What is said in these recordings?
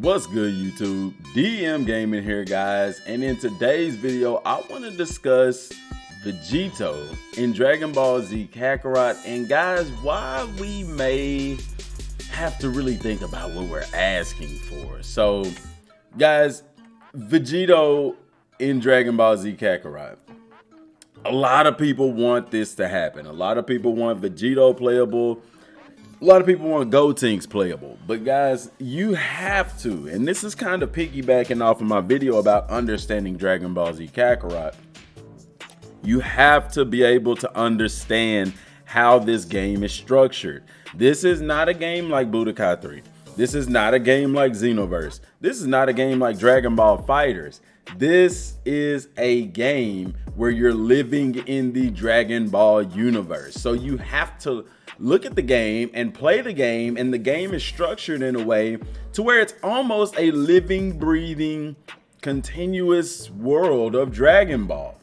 What's good, YouTube? Dmgaming here, guys, and in today's video I want to discuss Vegito in Dragon Ball Z Kakarot, and guys, why we may have to really think about what we're asking for. So guys, Vegito in Dragon Ball Z Kakarot, a lot of people want this to happen. A lot of people want Vegito playable. A lot of people want Gotenks playable, but guys, you have to, and this is kind of piggybacking off of my video about understanding Dragon Ball Z Kakarot, you have to be able to understand how this game is structured. This is not a game like Budokai 3. This is not a game like Xenoverse. This is not a game like Dragon Ball Fighters. This is a game where you're living in the Dragon Ball universe. So you have to look at the game and play the game, and the game is structured in a way to where it's almost a living, breathing, continuous world of Dragon Ball.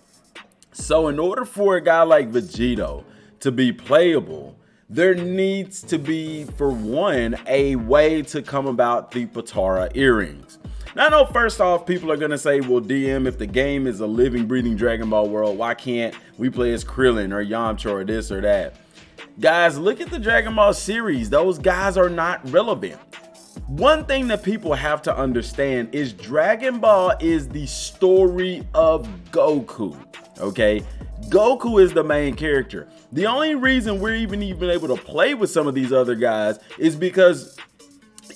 So in order for a guy like Vegito to be playable, there needs to be, for one, a way to come about the Potara earrings. Now, I know first off, people are going to say, well, DM, if the game is a living, breathing Dragon Ball world, why can't we play as Krillin or Yamcha or this or that? Guys, look at the Dragon Ball series. Those guys are not relevant. One thing that people have to understand is Dragon Ball is the story of Goku, okay? Goku is the main character. The only reason we're even able to play with some of these other guys is because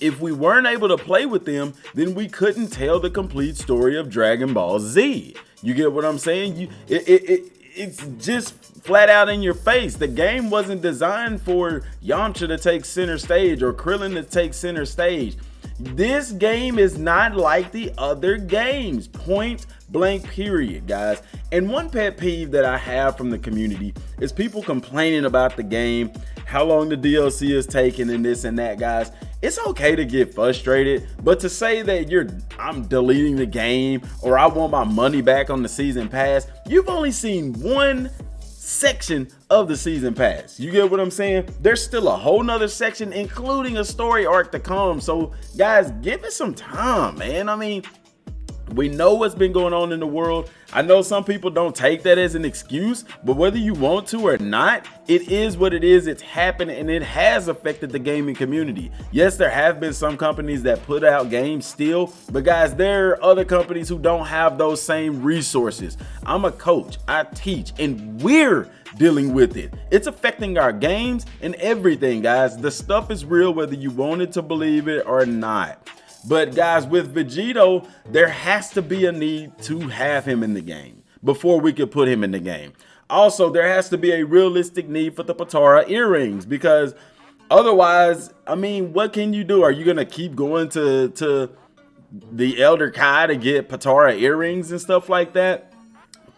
if we weren't able to play with them, then we couldn't tell the complete story of Dragon Ball Z. You get what I'm saying? It's just flat out in your face. The game wasn't designed for Yamcha to take center stage or Krillin to take center stage. This game is not like the other games. Point blank period, guys. And one pet peeve that I have from the community is people complaining about the game, how long the DLC is taking and this and that, guys. It's okay to get frustrated, but to say that I'm deleting the game or I want my money back on the season pass, you've only seen one section of the season pass. You get what I'm saying? There's still a whole nother section, including a story arc to come. So guys, give it some time, man. I mean, we know what's been going on in the world. I know some people don't take that as an excuse, but whether you want to or not, it is what it is. It's happened, and it has affected the gaming community. Yes, there have been some companies that put out games still, but guys, there are other companies who don't have those same resources. I'm a coach, I teach, and we're dealing with it. It's affecting our games and everything, guys. The stuff is real, whether you wanted to believe it or not. But guys, with Vegito, there has to be a need to have him in the game before we could put him in the game. Also, there has to be a realistic need for the Potara earrings, because otherwise, I mean, what can you do? Are you going to keep going to the Elder Kai to get Potara earrings and stuff like that?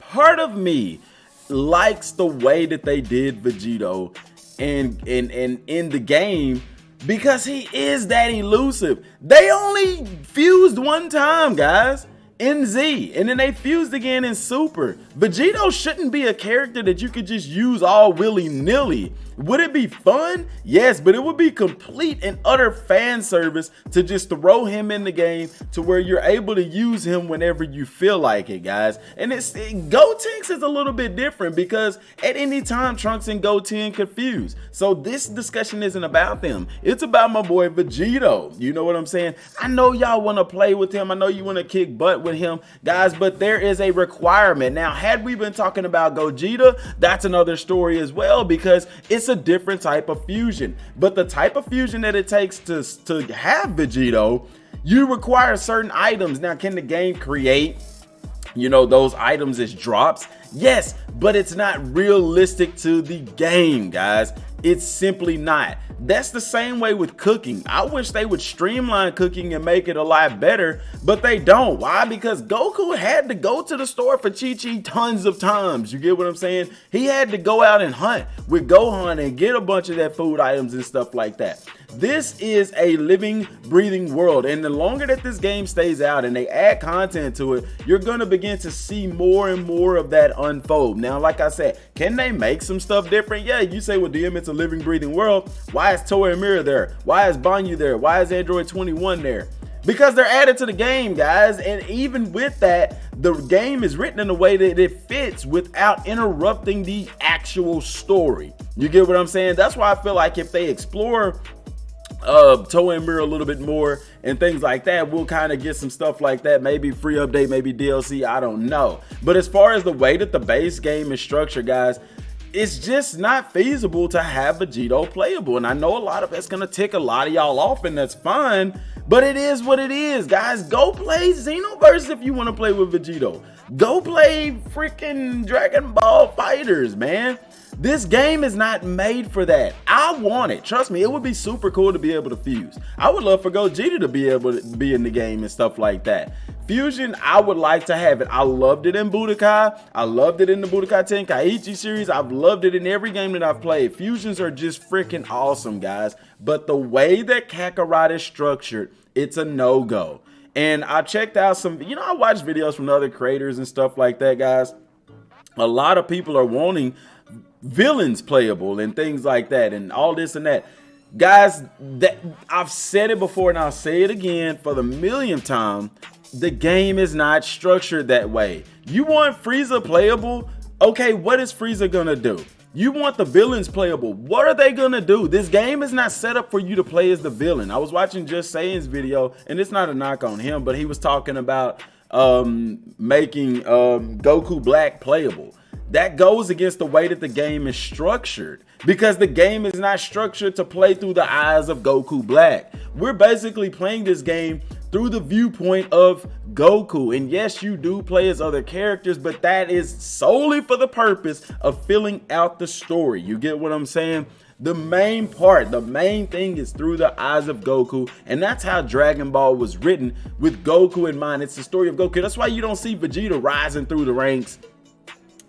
Part of me likes the way that they did Vegito and in the game, because he is that elusive. They only fused one time, guys, in Z, and then they fused again in Super. Vegito shouldn't be a character that you could just use all willy-nilly. Would it be fun? Yes, but it would be complete and utter fan service to just throw him in the game to where you're able to use him whenever you feel like it, guys. And Gotenks is a little bit different, because at any time Trunks and Goten could fuse. So this discussion isn't about them. It's about my boy Vegito. You know what I'm saying? I know y'all want to play with him. I know you want to kick butt with him, guys, but there is a requirement. Now, had we been talking about Gogeta, that's another story as well, because it's a different type of fusion. But the type of fusion that it takes to have Vegito, you require certain items. Now, can the game create, you know, those items as drops? Yes, but it's not realistic to the game, guys. It's simply not. That's the same way with cooking. I wish they would streamline cooking and make it a lot better, but they don't. Why? Because Goku had to go to the store for Chi-Chi tons of times. You get what I'm saying? He had to go out and hunt with Gohan and get a bunch of that food items and stuff like that. This is a living, breathing world, and the longer that this game stays out and they add content to it, you're going to begin to see more and more of that unfold. Now, like I said, can they make some stuff different? Yeah, you say, well, DM, it's a living, breathing world. Why is Toei Mirror there? Why is Banyu there? Why is Android 21 there? because they're added to the game, guys. And even with that, the game is written in a way that it fits without interrupting the actual story. You get what I'm saying? That's why I feel like if they explore Toe and Mirror a little bit more and things like that, we'll kind of get some stuff like that, maybe free update, maybe DLC, I don't know. But as far as the way that the base game is structured, guys, it's just not feasible to have Vegito playable. And I know a lot of it's gonna tick a lot of y'all off, and that's fine, but it is what it is, guys. Go play Xenoverse if you want to play with Vegito. Go play freaking Dragon Ball Fighters, man. This game is not made for that. I want it. Trust me, it would be super cool to be able to fuse. I would love for Gogeta to be able to be in the game and stuff like that. Fusion, I would like to have it. I loved it in Budokai. I loved it in the Budokai Tenkaichi series. I've loved it in every game that I've played. Fusions are just freaking awesome, guys. But the way that Kakarot is structured, it's a no-go. And I checked out some, I watched videos from other creators and stuff like that, guys. A lot of people are wanting villains playable and things like that and all this and that. Guys, that I've said it before and I'll say it again for the millionth time. The game is not structured that way. You want Frieza playable? Okay, what is Frieza gonna do? You want the villains playable. What are they gonna do? This game is not set up for you to play as the villain. I was watching Just Saying's video, and it's not a knock on him, but he was talking about making Goku Black playable. That goes against the way that the game is structured, because the game is not structured to play through the eyes of Goku Black. We're basically playing this game through the viewpoint of Goku. And yes, you do play as other characters, but that is solely for the purpose of filling out the story. You get what I'm saying? The main part, the main thing is through the eyes of Goku, and that's how Dragon Ball was written, with Goku in mind. It's the story of Goku. That's why you don't see Vegeta rising through the ranks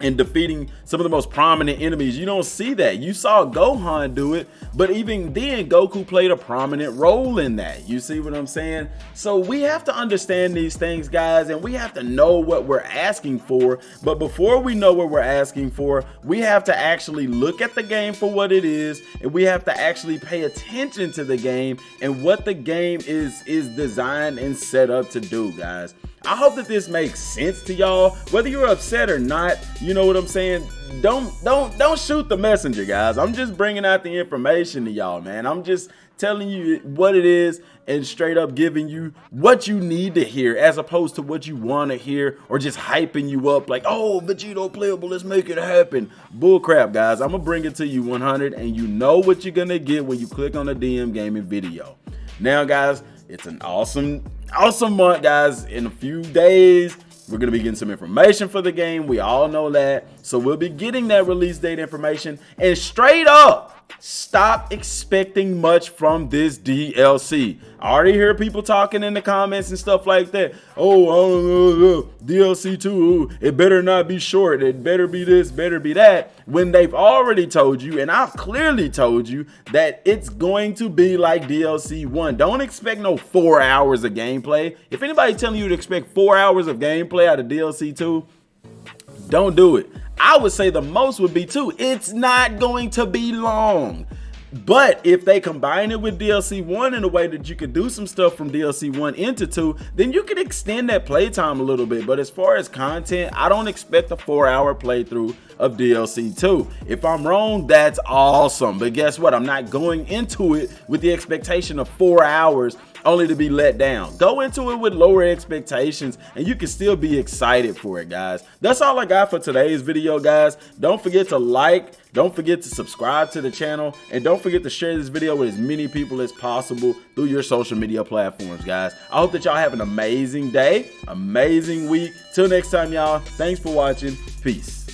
and defeating some of the most prominent enemies. You don't see that. You saw Gohan do it, but even then Goku played a prominent role in that. You see what I'm saying? So we have to understand these things, guys, and we have to know what we're asking for. But before we know what we're asking for, we have to actually look at the game for what it is, and we have to actually pay attention to the game and what the game is designed and set up to do, guys. I hope that this makes sense to y'all. Whether you're upset or not, you know what I'm saying? Don't shoot the messenger, guys. I'm just bringing out the information to y'all, man. I'm just telling you what it is and straight up giving you what you need to hear, as opposed to what you want to hear, or just hyping you up like, oh, Vegito playable, let's make it happen. Bull crap, guys. I'm gonna bring it to you 100, and you know what you're gonna get when you click on the Dmgaming video. Now, guys, it's an awesome month, guys. In a few days, we're going to be getting some information for the game. We all know that. So we'll be getting that release date information. And straight up, stop expecting much from this DLC. I already hear people talking in the comments and stuff like that. Oh, DLC 2, it better not be short. It better be this, better be that. When they've already told you, and I've clearly told you, that it's going to be like DLC 1. Don't expect no 4 hours of gameplay. If anybody's telling you to expect 4 hours of gameplay out of DLC 2, don't do it. I would say the most would be 2. It's not going to be long. But if they combine it with DLC 1 in a way that you could do some stuff from DLC 1 into 2, then you can extend that playtime a little bit. But as far as content, I don't expect a 4-hour playthrough of DLC 2. If I'm wrong, that's awesome. But guess what? I'm not going into it with the expectation of 4 hours only to be let down. Go into it with lower expectations, and you can still be excited for it, guys. That's all I got for today's video, guys. Don't forget to like, don't forget to subscribe to the channel, and don't forget to share this video with as many people as possible through your social media platforms, guys. I hope that y'all have an amazing day, amazing week. Till next time, y'all. Thanks for watching. Peace.